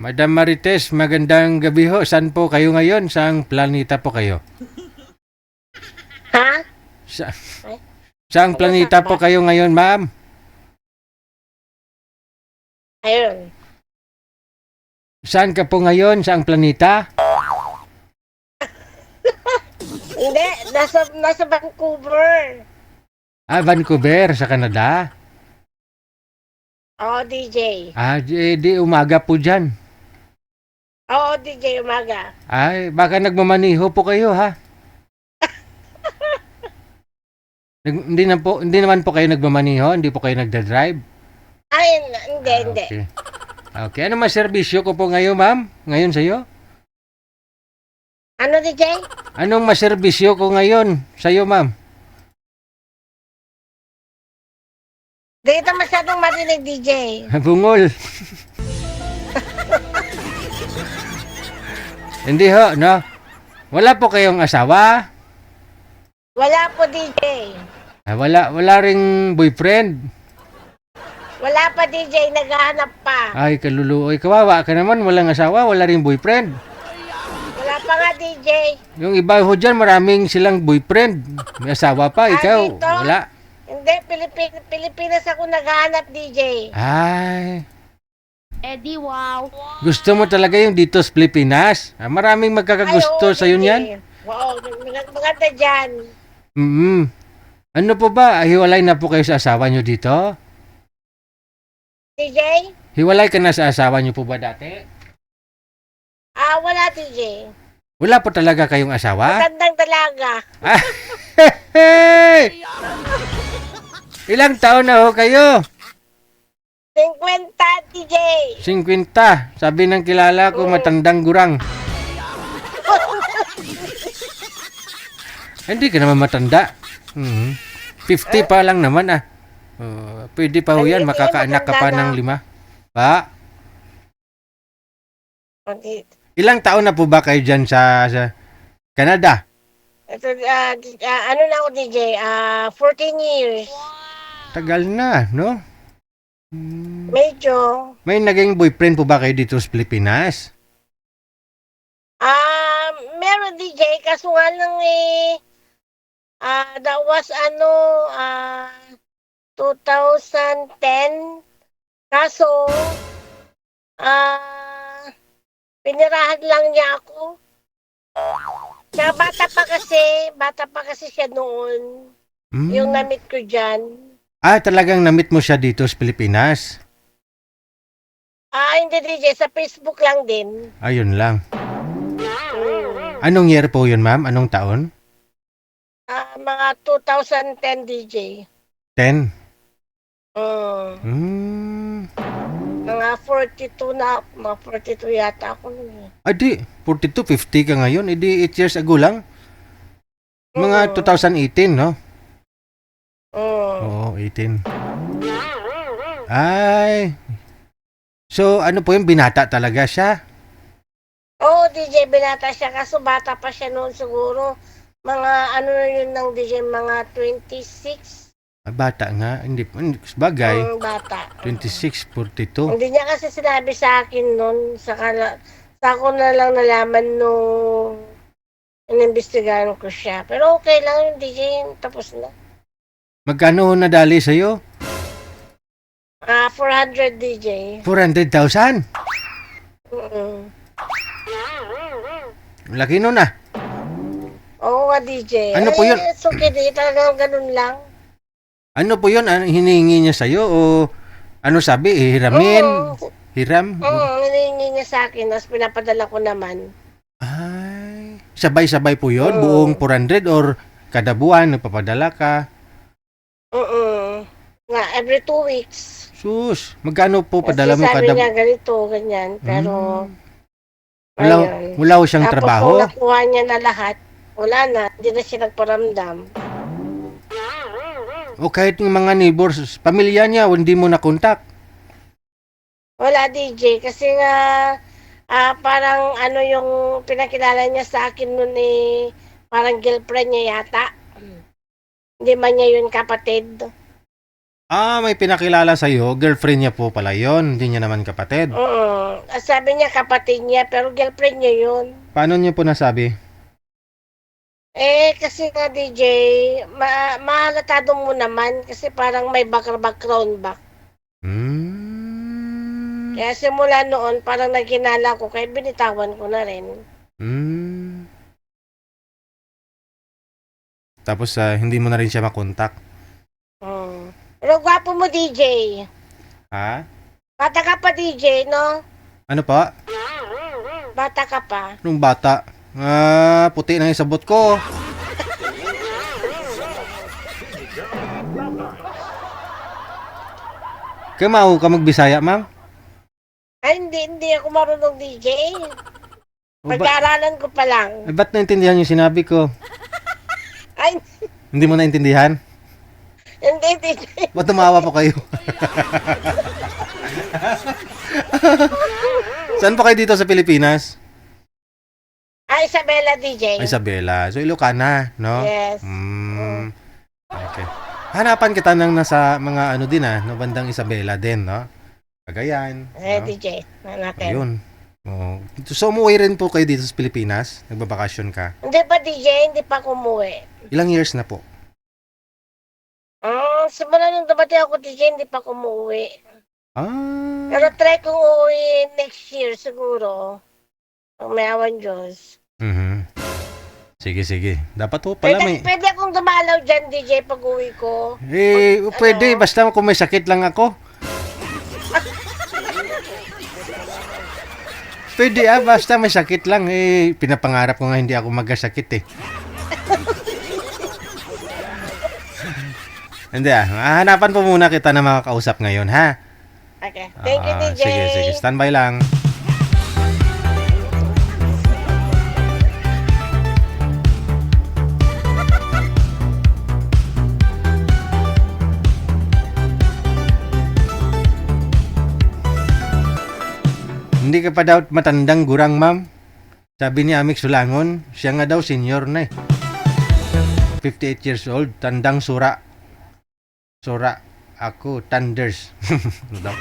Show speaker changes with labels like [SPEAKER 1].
[SPEAKER 1] Madam Marites, magandang gabi ho. Saan po kayo ngayon? Saang planeta po kayo?
[SPEAKER 2] Ha?
[SPEAKER 1] Sa,
[SPEAKER 2] Ay,
[SPEAKER 1] saang
[SPEAKER 2] ano
[SPEAKER 1] planeta po
[SPEAKER 2] ba?
[SPEAKER 1] kayo ngayon, ma'am?
[SPEAKER 2] Ayun.
[SPEAKER 1] Saan ka po ngayon? Saang planeta?
[SPEAKER 2] Hindi, nasa Vancouver.
[SPEAKER 1] Vancouver, sa Canada.
[SPEAKER 2] Oo, DJ.
[SPEAKER 1] Di umaga po dyan.
[SPEAKER 2] Oo, DJ, umaga.
[SPEAKER 1] Ay, baka nagmamaniho po kayo, ha? Hindi naman po kayo nagmamaniho? Hindi po kayo nagda-drive?
[SPEAKER 2] Ay, hindi, hindi.
[SPEAKER 1] Okay. Okay, ano maserbisyo ko po ngayon, ma'am? Ngayon sa'yo?
[SPEAKER 2] Ano, DJ?
[SPEAKER 1] Anong maserbisyo ko ngayon sa'yo, ma'am?
[SPEAKER 2] Di kita masyadong marinig, DJ.
[SPEAKER 1] Bungol. Hindi ho, no? Wala po kayong asawa?
[SPEAKER 2] Wala po, DJ.
[SPEAKER 1] Wala ring boyfriend?
[SPEAKER 2] Wala pa, DJ. Naghahanap pa.
[SPEAKER 1] Ay, kaluluoy. Kawawa ka naman. Walang asawa, wala ring boyfriend.
[SPEAKER 2] Wala pa nga, DJ.
[SPEAKER 1] Yung iba ho dyan, maraming silang boyfriend. May asawa pa, ikaw,
[SPEAKER 2] dito?
[SPEAKER 1] wala.
[SPEAKER 2] Hindi, Pilipinas ako naghahanap, DJ.
[SPEAKER 1] Ay,
[SPEAKER 3] Eddie, wow.
[SPEAKER 1] gusto mo talaga yung dito sa Pilipinas? Maraming magkakagusto
[SPEAKER 2] Ay, oo,
[SPEAKER 1] sa'yo
[SPEAKER 2] DJ.
[SPEAKER 1] niyan?
[SPEAKER 2] Wow, maganda dyan.
[SPEAKER 1] Ano po ba? Hiwalay na po kayo sa asawa nyo dito?
[SPEAKER 2] DJ?
[SPEAKER 1] Hiwalay ka na sa asawa nyo po ba dati?
[SPEAKER 2] Wala, DJ.
[SPEAKER 1] Wala po talaga kayong asawa?
[SPEAKER 2] Magandang dalaga.
[SPEAKER 1] Hey! Ilang taon na ho kayo?
[SPEAKER 2] 50, DJ.
[SPEAKER 1] 50. Sabi ng kilala ko, matandang gurang. Hindi ka naman matanda. 50 pa lang naman ah. Pwede pa ho yan, makakaanak ka pa ng 5. Pa?
[SPEAKER 2] Okay.
[SPEAKER 1] Ilang taon na po ba kayo dyan sa Canada?
[SPEAKER 2] Ito, ano na ako, DJ? 14 years.
[SPEAKER 1] Tagal na, no?
[SPEAKER 2] Medyo.
[SPEAKER 1] May naging boyfriend po ba kayo dito sa Pilipinas?
[SPEAKER 2] Meron, DJ. Kaso nga lang that was 2010. Kaso, pinirahan lang niya ako. Na bata pa kasi siya noon. Yung na-meet ko dyan.
[SPEAKER 1] Talagang na-meet mo siya dito sa Pilipinas?
[SPEAKER 2] Hindi, DJ. Sa Facebook lang din.
[SPEAKER 1] Ayun lang. Anong year po yun, ma'am? Anong taon?
[SPEAKER 2] Mga 2010, DJ.
[SPEAKER 1] 10?
[SPEAKER 2] Mga 42 na, mga 42 yata ako nun.
[SPEAKER 1] Di, 42, 50 ka ngayon. Di 8 years ago lang. Mga 2018, no? Oo, 18. Ay. So, ano po yung binata talaga siya?
[SPEAKER 2] Oo, DJ, binata siya. Kaso bata pa siya noon siguro. Mga ano na yun ng DJ, mga 26.
[SPEAKER 1] Bata nga. Hindi, bagay.
[SPEAKER 2] Bata.
[SPEAKER 1] 26, 42.
[SPEAKER 2] Hindi niya kasi sinabi sa akin noon. Saka ko na lang nalaman nung inimbestigahan ko siya. Pero okay lang yung DJ, tapos na.
[SPEAKER 1] Magkano ho nadali sa'yo?
[SPEAKER 2] 400 DJ.
[SPEAKER 1] 400,000? Laki nun ah.
[SPEAKER 2] Oo nga, DJ.
[SPEAKER 1] Ano po yun?
[SPEAKER 2] It's okay, di talagang ganun lang.
[SPEAKER 1] Ano po yun? Hinihingi niya sa'yo o ano sabi? Hiramin? Hiram?
[SPEAKER 2] Hinihingi niya sa akin, tapos pinapadala ko naman.
[SPEAKER 1] Ay, sabay-sabay po yun? Buong 400 or kada buwan nagpapadala ka?
[SPEAKER 2] Nga, every 2 weeks.
[SPEAKER 1] Sus, magkano po
[SPEAKER 2] Kasi
[SPEAKER 1] padala mo
[SPEAKER 2] sabi
[SPEAKER 1] kada
[SPEAKER 2] niya ganito, ganyan. Pero,
[SPEAKER 1] wala ho siyang
[SPEAKER 2] tapos
[SPEAKER 1] trabaho?
[SPEAKER 2] nung nakuha niya na lahat, wala na, hindi na siya nagparamdam.
[SPEAKER 1] O kahit ng mga neighbors, pamilya niya, hindi mo na-contact?
[SPEAKER 2] Wala, DJ, kasi nga, parang ano yung pinakilala niya sa akin noon parang girlfriend niya yata. Hindi man niya yun kapatid.
[SPEAKER 1] May pinakilala sa'yo. Girlfriend niya po pala yon. Hindi niya naman kapatid.
[SPEAKER 2] Sabi niya kapatid niya, pero girlfriend niya yun.
[SPEAKER 1] Paano niya po nasabi?
[SPEAKER 2] Kasi nga DJ, mahalatado mo naman kasi parang may background back. Kaya simula noon, parang nagkinala ko, kaya binitawan ko na rin.
[SPEAKER 1] Tapos hindi mo na rin siya makontak.
[SPEAKER 2] Pero gwapo mo DJ.
[SPEAKER 1] Ha?
[SPEAKER 2] Bata ka pa DJ, no?
[SPEAKER 1] Ano pa?
[SPEAKER 2] Bata ka pa.
[SPEAKER 1] Nung bata. Puti na yung sabot ko. Kaya mau ka magbisaya, ma'am?
[SPEAKER 2] Ay, hindi ako marunong DJ. Pag-aaralan ko pa lang.
[SPEAKER 1] Ba't naintindihan yung sinabi ko?
[SPEAKER 2] Ay,
[SPEAKER 1] Hindi mo naintindihan?
[SPEAKER 2] hindi DJ.
[SPEAKER 1] Ba't tumawa po kayo? Saan po kayo dito sa Pilipinas?
[SPEAKER 2] Isabela DJ.
[SPEAKER 1] Isabela. So, Ilocana, no?
[SPEAKER 2] Yes.
[SPEAKER 1] Okay. Hanapan kita nang nasa mga ano din no bandang Isabela din, no? Cagayan. No?
[SPEAKER 2] DJ. Natin.
[SPEAKER 1] Ayun. So, umuwi rin po kayo dito sa Pilipinas? Nagbabakasyon ka?
[SPEAKER 2] Hindi pa DJ, hindi pa kumuwi.
[SPEAKER 1] Ilang years na po?
[SPEAKER 2] Simula nung dumating ako DJ, hindi pa kumuwi. Pero try kong uwi next year siguro. Kung may awan Diyos.
[SPEAKER 1] Sige. Dapat po pala may...
[SPEAKER 2] Pwede akong dumalaw dyan, DJ, pag uwi ko.
[SPEAKER 1] Pwede. Basta kung may sakit lang ako. Pwede basta may sakit lang. Pinapangarap ko nga hindi ako magkasakit Hindi hanapan po muna kita na makakausap ngayon, ha?
[SPEAKER 2] Okay. Thank you, DJ.
[SPEAKER 1] Sige. Standby lang. Hindi ka pa daw matandang gurang, ma'am. Sabi ni Amik Sulangon, siya nga daw senior na 58 years old, tandang sura. Sura, ako, thunders. Ano daw?